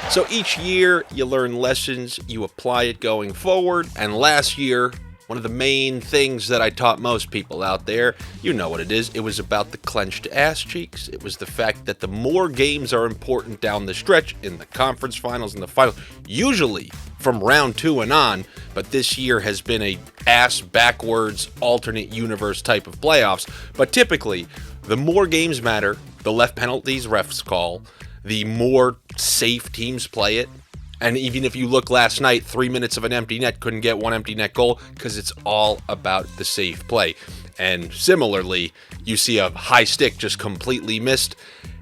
So each year, you learn lessons, you apply it going forward, and last year, one of the main things that I taught most people out there, you know what it is, it was about the clenched ass cheeks. It was the fact that the more games are important down the stretch in the conference finals and the final, usually from round 2 and on, but this year has been a ass backwards alternate universe type of playoffs. But typically, the more games matter, the less penalties refs call, the more safe teams play it. And even if you look last night, 3 minutes of an empty net, couldn't get one empty net goal because it's all about the safe play. And similarly, you see a high stick just completely missed.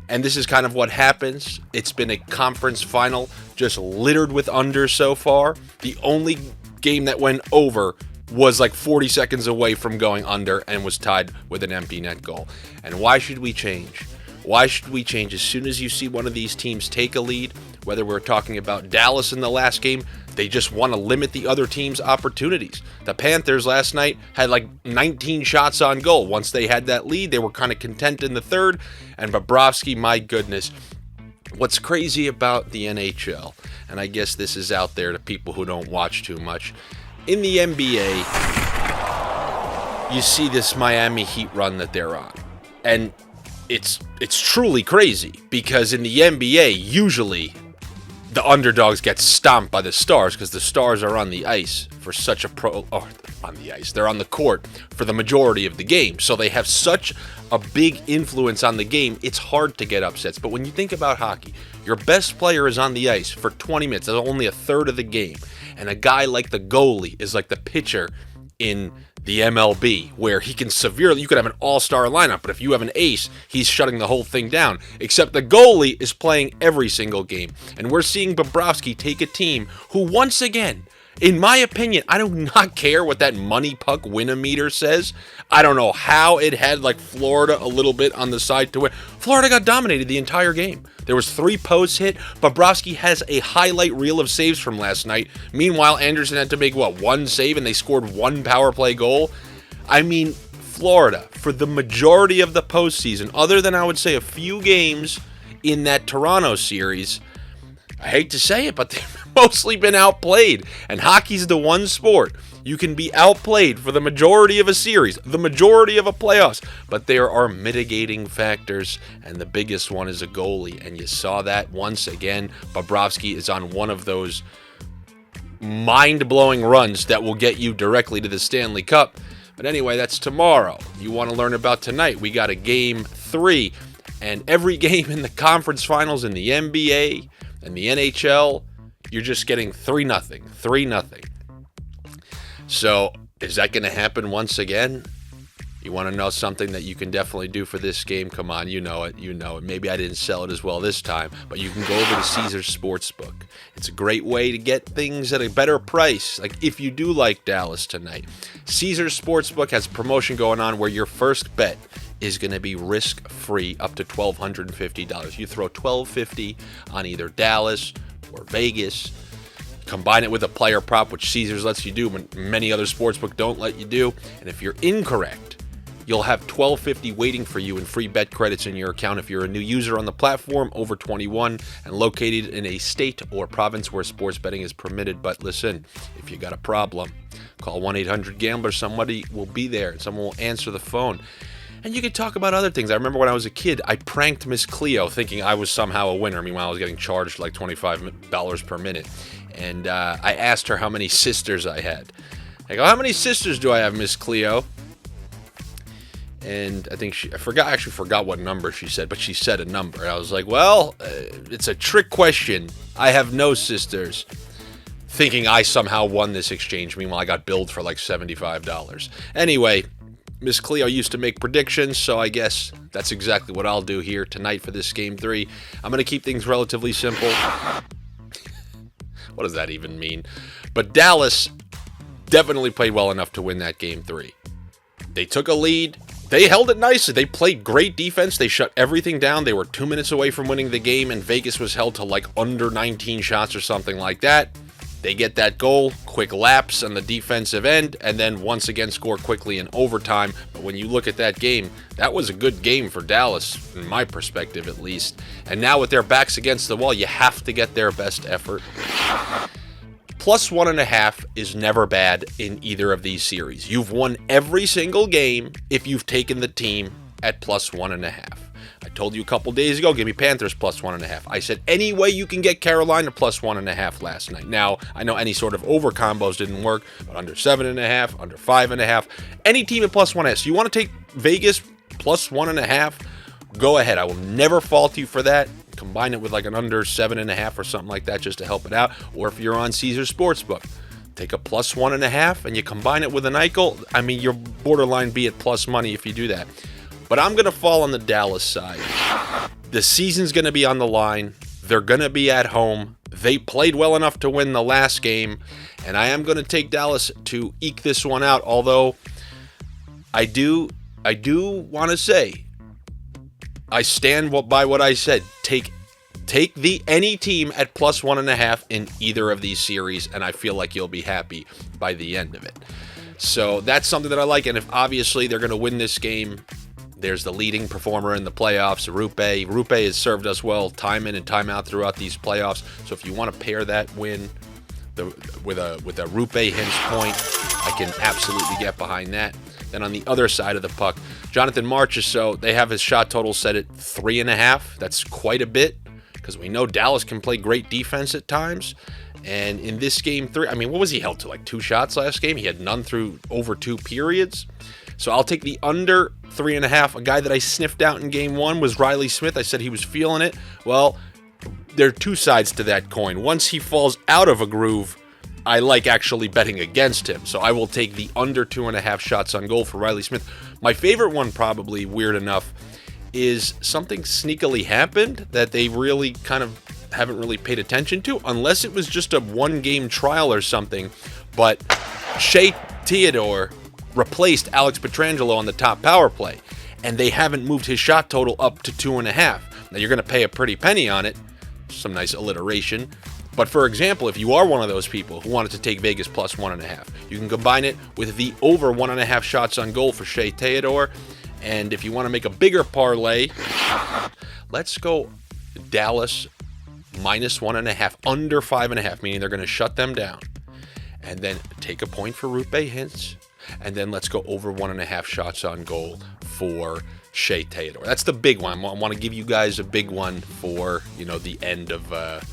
And this is kind of what happens. It's been a conference final just littered with unders so far. The only game that went over was like 40 seconds away from going under and was tied with an empty net goal. And why should we change? Why should we change? As soon as you see one of these teams take a lead, whether we're talking about Dallas in the last game, they just want to limit the other team's opportunities. The Panthers last night had like 19 shots on goal. Once they had that lead, they were kind of content in the third. And Bobrovsky, my goodness, what's crazy about the NHL, and I guess this is out there to people who don't watch too much, in the NBA, you see this Miami Heat run that they're on. And it's truly crazy because in the NBA, usually the underdogs get stomped by the Stars because the Stars are on the ice for such a on the ice. They're on the court for the majority of the game. So they have such a big influence on the game, it's hard to get upsets. But when you think about hockey, your best player is on the ice for 20 minutes. That's only a third of the game. And a guy like the goalie is like the pitcher in the MLB, where he can severely, you could have an all-star lineup, but if you have an ace, he's shutting the whole thing down. Except the goalie is playing every single game. And we're seeing Bobrovsky take a team who, once again, in my opinion, I do not care what that money puck win-a-meter says. I don't know how it had like Florida a little bit on the side to win. Florida got dominated the entire game. There was 3 posts hit. Bobrovsky has a highlight reel of saves from last night. Meanwhile, Anderson had to make, 1 save, and they scored 1 power play goal. I mean, Florida, for the majority of the postseason, other than I would say a few games in that Toronto series, I hate to say it, but they've mostly been outplayed. And hockey's the one sport you can be outplayed for the majority of a series, the majority of a playoffs. But there are mitigating factors, and the biggest one is a goalie. And you saw that once again. Bobrovsky is on one of those mind-blowing runs that will get you directly to the Stanley Cup. But anyway, that's tomorrow. You want to learn about tonight? We got a game 3. And every game in the conference finals in the NBA and the NHL, you're just getting 3-0. 3-0. So, is that going to happen once again? You want to know something that you can definitely do for this game? Come on, you know it. You know it. Maybe I didn't sell it as well this time, but you can go over to Caesars Sportsbook. It's a great way to get things at a better price. Like if you do like Dallas tonight, Caesars Sportsbook has a promotion going on where your first bet is going to be risk-free up to $1,250. You throw $1,250 on either Dallas or Vegas. Combine it with a player prop, which Caesars lets you do when many other sportsbook don't let you do. And if you're incorrect, you'll have $1,250 waiting for you in free bet credits in your account if you're a new user on the platform, over 21, and located in a state or province where sports betting is permitted. But listen, if you got a problem, call 1-800-GAMBLER. Somebody will be there, and someone will answer the phone. And you can talk about other things. I remember when I was a kid, I pranked Miss Cleo thinking I was somehow a winner. Meanwhile, I was getting charged like $25 per minute. And I asked her how many sisters I had. I go, how many sisters do I have, Miss Cleo? And I think I forgot what number she said, but she said a number. And I was like, well, it's a trick question. I have no sisters. Thinking I somehow won this exchange. Meanwhile, I got billed for like $75. Anyway, Miss Cleo used to make predictions, so I guess that's exactly what I'll do here tonight for this Game 3. I'm going to keep things relatively simple. What does that even mean? But Dallas definitely played well enough to win that Game 3. They took a lead. They held it nicely. They played great defense. They shut everything down. They were 2 minutes away from winning the game, and Vegas was held to like under 19 shots or something like that. They get that goal, quick lapse on the defensive end, and then once again score quickly in overtime. But when you look at that game, that was a good game for Dallas, in my perspective at least. And now with their backs against the wall, you have to get their best effort. Plus 1.5 is never bad in either of these series. You've won every single game if you've taken the team at plus 1.5. I told you a couple days ago, give me Panthers plus 1.5. I said any way you can get Carolina plus 1.5 last night. Now, I know any sort of over combos didn't work, but under 7.5, under 5.5, any team at plus 1.5. So you want to take Vegas plus 1.5? Go ahead. I will never fault you for that. Combine it with like an under 7.5 or something like that just to help it out. Or if you're on Caesars Sportsbook, take a plus 1.5 and you combine it with an Eichel. I mean, you're borderline be at plus money if you do that. But I'm going to fall on the Dallas side. The season's going to be on the line. They're going to be at home. They played well enough to win the last game. And I am going to take Dallas to eke this one out. Although, I do want to say, I stand by what I said. Take any team at plus 1.5 in either of these series. And I feel like you'll be happy by the end of it. So that's something that I like. And if obviously they're going to win this game, there's the leading performer in the playoffs, Rupe. Rupe has served us well time in and time out throughout these playoffs. So if you want to pair that win with a Rupe Hintz point, I can absolutely get behind that. Then on the other side of the puck, Jonathan Marchessault, they have his shot total set at 3.5. That's quite a bit because we know Dallas can play great defense at times. And in this game 3, I mean, what was he held to? Like 2 shots last game? He had none through over 2 periods. So I'll take the under 3.5. A guy that I sniffed out in game 1 was Riley Smith. I said he was feeling it. Well, there are 2 sides to that coin. Once he falls out of a groove, I like actually betting against him. So I will take the under 2.5 shots on goal for Riley Smith. My favorite one, probably weird enough, is something sneakily happened that they really kind of haven't really paid attention to, unless it was just a 1-game trial or something. But Shea Theodore replaced Alex Pietrangelo on the top power play, and they haven't moved his shot total up to 2.5. Now you're going to pay a pretty penny on it, some nice alliteration. But for example, if you are one of those people who wanted to take Vegas plus 1.5, you can combine it with the over 1.5 shots on goal for Shea Theodore. And if you want to make a bigger parlay, let's go Dallas minus 1.5, under 5.5, meaning they're going to shut them down. And then take a point for Rupe Hintz. And then let's go over 1.5 shots on goal for Shea Theodore. That's the big one. I want to give you guys a big one for, the end of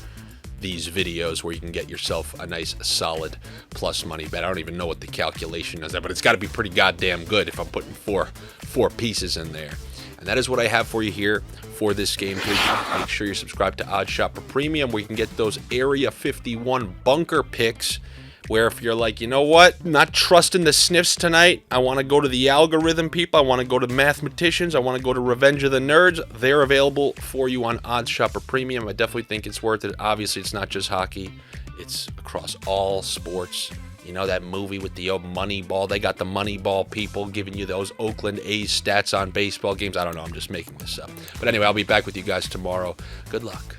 these videos where you can get yourself a nice solid plus money bet. I don't even know what the calculation is there, but it's got to be pretty goddamn good if I'm putting four pieces in there. And that is what I have for you here for this game. Please make sure you're subscribed to Odd Shopper Premium, where you can get those Area 51 bunker picks, where if you're like, you know what, not trusting the sniffs tonight, I want to go to the algorithm people, I want to go to mathematicians, I want to go to Revenge of the Nerds, they're available for you on Odd Shopper Premium. I definitely think it's worth it. Obviously, it's not just hockey. It's across all sports. You know that movie with the Moneyball? They got the Moneyball people giving you those Oakland A's stats on baseball games. I don't know, I'm just making this up. But anyway, I'll be back with you guys tomorrow. Good luck.